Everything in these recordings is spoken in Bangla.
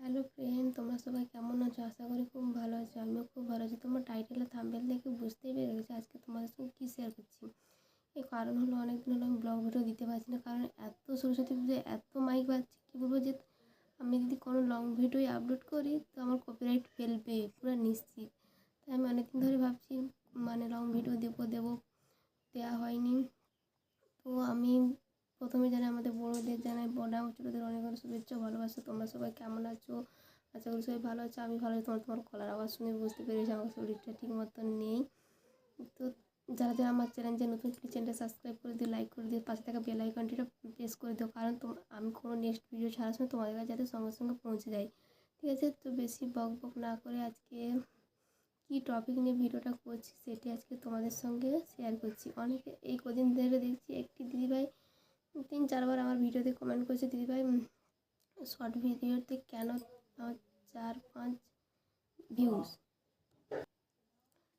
হ্যালো ফ্রেন্ড, তোমরা সবাই কেমন আছো? আশা করি খুব ভালো আছো। আমিও খুব ভালো আছি। তোমার টাইটেল আর থাম্বনেল দেখে বুঝতেই পেরে গেছি আজকে তোমাদের সঙ্গে কী শেয়ার করছি। এই কারণ হলো অনেকদিন হলো আমি ব্লগ ভিডিও দিতে পারছি না, কারণ এত সরস্বতী পুজোয় এত মাইক বাজছে, কী বলবো যে আমি যদি কোনো লং ভিডিও আপলোড করি তো আমার কপিরাইট ফেলবে পুরো নিশ্চিত। তাই আমি অনেকদিন ধরে ভাবছি লং ভিডিও দেবো দেওয়া হয়নি। তো আমি প্রথমে জানাই আমাদের বড়োদের, জানাই বড় ছোটোদের অনেক অনেক শুভেচ্ছা ভালোবাসা। তোমরা সবাই কেমন আছো? আশা করি সবাই ভালো আছো। আমি ভালো আছি। তোমার গলার আওয়াজ শুনে বুঝতে পেরেছি আমার শরীরটা ঠিক মতন নেই। তো যারা যারা আমার চ্যানেলটা নতুন, প্লিজ চ্যানেলটা সাবস্ক্রাইব করে দিও, লাইক করে দিও, পাশে থাকা বেল আইকনটিটা প্রেস করে দিও, কারণ আমি কোনো নেক্সট ভিডিও ছাড়ার সময় তোমাদের কাছে যাতে সঙ্গে সঙ্গে পৌঁছে যায়। ঠিক আছে? তো বেশি বক বক না করে আজকে কী টপিক নিয়ে ভিডিওটা করছি সেটি আজকে তোমাদের সঙ্গে শেয়ার করছি। অনেকে এই কদিন ধরে দেখছি একটি দিদিভাই 3-4বার আমার ভিডিওতে কমেন্ট করেছে, দিদিভাই শর্ট ভিডিওতে কেন 4-5 ভিউজ?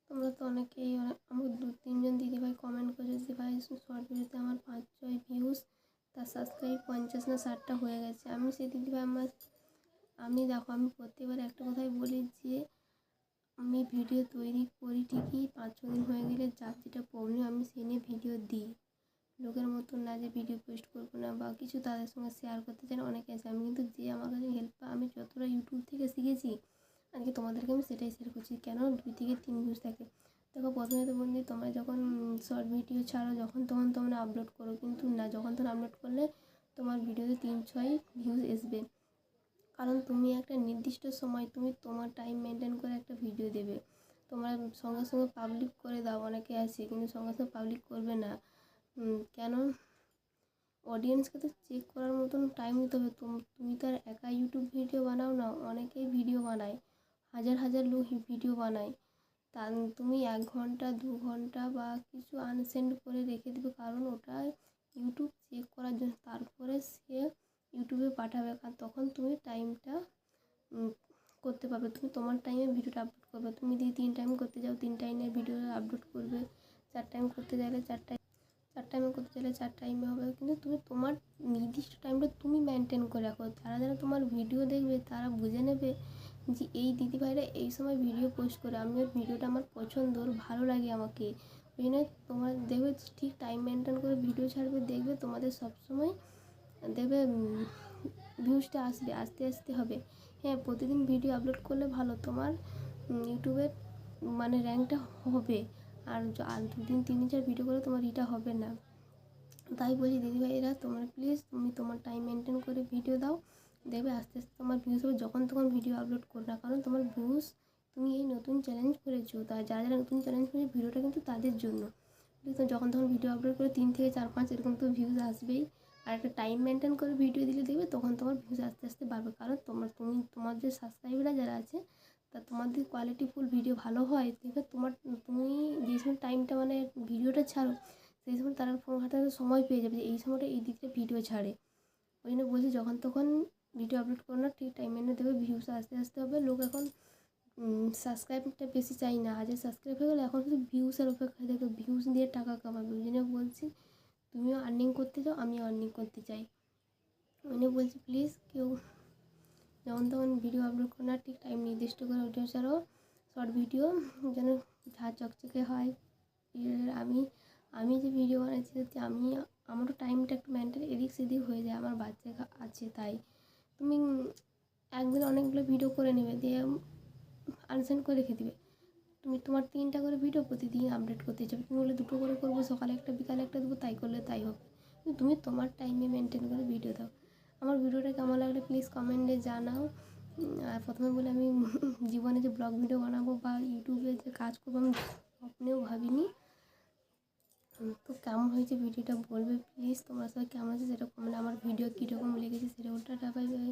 তোমরা তো অনেকেই আমার 2-3জন দিদিভাই কমেন্ট করেছে, দিদিভাই শর্ট ভিডিওতে আমার 5-6 ভিউজ, তার সাবস্ক্রাইব 50 না 60টা হয়ে গেছে। আমি সেই দিদিভাই আমি দেখো, আমি প্রত্যেকবার একটা কথাই বলি যে আমি ভিডিও তৈরি করি ঠিকই, 5-6 দিন হয়ে গেলে যার যেটা প্রবলেম আমি সেই নিয়ে ভিডিও দিই। লোকের মতন না যে ভিডিও পোস্ট করবো না বা কিছু তাদের সঙ্গে শেয়ার করতে চাই না, অনেকে আছে। আমি কিন্তু যে আমার কাছে হেল্প পাই, আমি যতটা ইউটিউব থেকে শিখেছি আজকে তোমাদেরকে আমি সেটাই শেয়ার করছি। কেন 2-3 ভিউজ থাকে? দেখো, প্রথমে তো বন্ধু তোমরা যখন শর্ট ভিডিও ছাড়ো যখন তখন তোমরা আপলোড করো, কিন্তু না, যখন তখন আপলোড করলে তোমার ভিডিওতে 3-6 ভিউজ আসবে। কারণ তুমি একটা নির্দিষ্ট সময় তুমি তোমার টাইম মেনটেন করে একটা ভিডিও দেবে। তোমরা সঙ্গে সঙ্গে পাবলিক করে দাও, অনেকে আছে কিন্তু সঙ্গে সঙ্গে পাবলিক করবে না। কেন? অডিয়েন্সকে তো চেক করার মতন টাইম দিতে হবে। তুমি তো আর একা ইউটিউব ভিডিও বানাও না, অনেকেই ভিডিও বানায়, হাজার হাজার লোক ভিডিও বানায়। তা তুমি 1 ঘন্টা 2 ঘন্টা বা কিছু আনসেন্ড করে রেখে দেবে, কারণ ওটা ইউটিউব চেক করার জন্য, তারপরে সে ইউটিউবে পাঠাবে। কারণ তখন তুমি টাইমটা করতে পারবে, তুমি তোমার টাইমে ভিডিওটা আপলোড করবে। তুমি যদি 3 টাইম করতে যাও 3 টাইমের ভিডিও আপলোড করবে, 4 টাইম করতে চাইলে 4 টাইমে করতে চাইলে 4 টাইমে হবে, কিন্তু তুমি তোমার নির্দিষ্ট টাইমটা তুমি মেনটেন করে রাখো। যারা যারা তোমার ভিডিও দেখবে তারা বুঝে নেবে যে এই দিদিভাইরা এই সময় ভিডিও পোস্ট করে, আমি ওর ভিডিওটা আমার পছন্দ, ওর ভালো লাগে আমাকে, ওই জন্য তোমার দেখবে ঠিক টাইম মেনটেন করে ভিডিও ছাড়বে, দেখবে তোমাদের সবসময় দেখবে ভিউজটা আসবে, আস্তে আস্তে হবে। হ্যাঁ, প্রতিদিন ভিডিও আপলোড করলে ভালো, তোমার ইউটিউবে র্যাঙ্কটা হবে। আর 2 দিন 3 দিন 4 ভিডিও করে তোমার এটা হবে না। তাই বলি দিদিভাইরা, তোমরা প্লিজ তুমি তোমার টাইম মেনটেন করে ভিডিও দাও, দেখবে আস্তে আস্তে তোমার ভিউজ হবে। যখন তখন ভিডিও আপলোড করো না, কারণ তোমার ভিউজ, তুমি এই নতুন চ্যালেঞ্জ করেছো, তা যারা যারা নতুন চ্যালেঞ্জ করেছে ভিডিওটা কিন্তু তাদের জন্য। তো যখন তখন ভিডিও আপলোড করে 3 থেকে 4-5 এরকম তো ভিউজ আসবেই। আর একটা টাইম মেনটেন করে ভিডিও দিলে দেখবে তখন তোমার ভিউজ আস্তে আস্তে বাড়বে, কারণ তোমার যে সাবস্ক্রাইবাররা যারা আছে তা তোমাদের কোয়ালিটিফুল ভিডিও ভালো হয়, দেখবে তুমি যে সময় টাইমটা ভিডিওটা ছাড়ো সেই সময় তারা ফোন ঘাঁটাতে সময় পেয়ে যাবে যে এই সময়টা এই দিকটা ভিডিও ছাড়ে। ওই জন্য বলছি যখন তখন ভিডিও আপলোড করো না, ঠিক টাইম মেনে দেবে, ভিউজ আস্তে আস্তে হবে। লোক এখন সাবস্ক্রাইবটা বেশি চাই না, হাজার সাবস্ক্রাইব হয়ে গেলে এখন শুধু ভিউসের অপেক্ষায় দেখো, ভিউজ দিয়ে টাকা কামাবে। ওই জন্য বলছি তুমিও আর্নিং করতে চাও, আমিও আর্নিং করতে চাই। ওই জন্য বলছি প্লিজ কেউ যখন তখন ভিডিও আপলোড করো না, ঠিক টাইম নির্দিষ্ট করে ভিডিও ছাড়ো। শর্ট ভিডিও যেন ঝাঁ চকচকে হয়। আমি যে ভিডিও বানাচ্ছি যাতে আমারও টাইমটা একটু মেনটেন এদিক সেদিক হয়ে যায়, আমার বাচ্চা আছে তাই। তুমি একদিন অনেকগুলো ভিডিও করে নেবে, দিয়ে আনসেন্ড করে রেখে দেবে। তুমি তোমার 3টা করে ভিডিও প্রতিদিন আপডেট করতে চাও, তুমি বলে 2টো করে করবো, সকালে একটা বিকালে একটা দেবো, তাই করলে তাই হবে। তুমি তোমার টাইমে মেনটেন করে ভিডিও দাও। আমার ভিডিওটা কেমন লাগলে প্লিজ কমেন্টে জানাও। আর প্রথমে বলে আমি জীবনে যে ব্লগ ভিডিও বানাবো বা ইউটিউবে যে কাজ করবো আমি স্বপ্নেও ভাবিনি। তো কেমন হয়েছে ভিডিওটা বলবে প্লিজ। তোমরা সবাই কেমন আছে সেটা কমেন্টে, আমার ভিডিও কীরকম লেগেছে সেটা ওটা বাই বাই।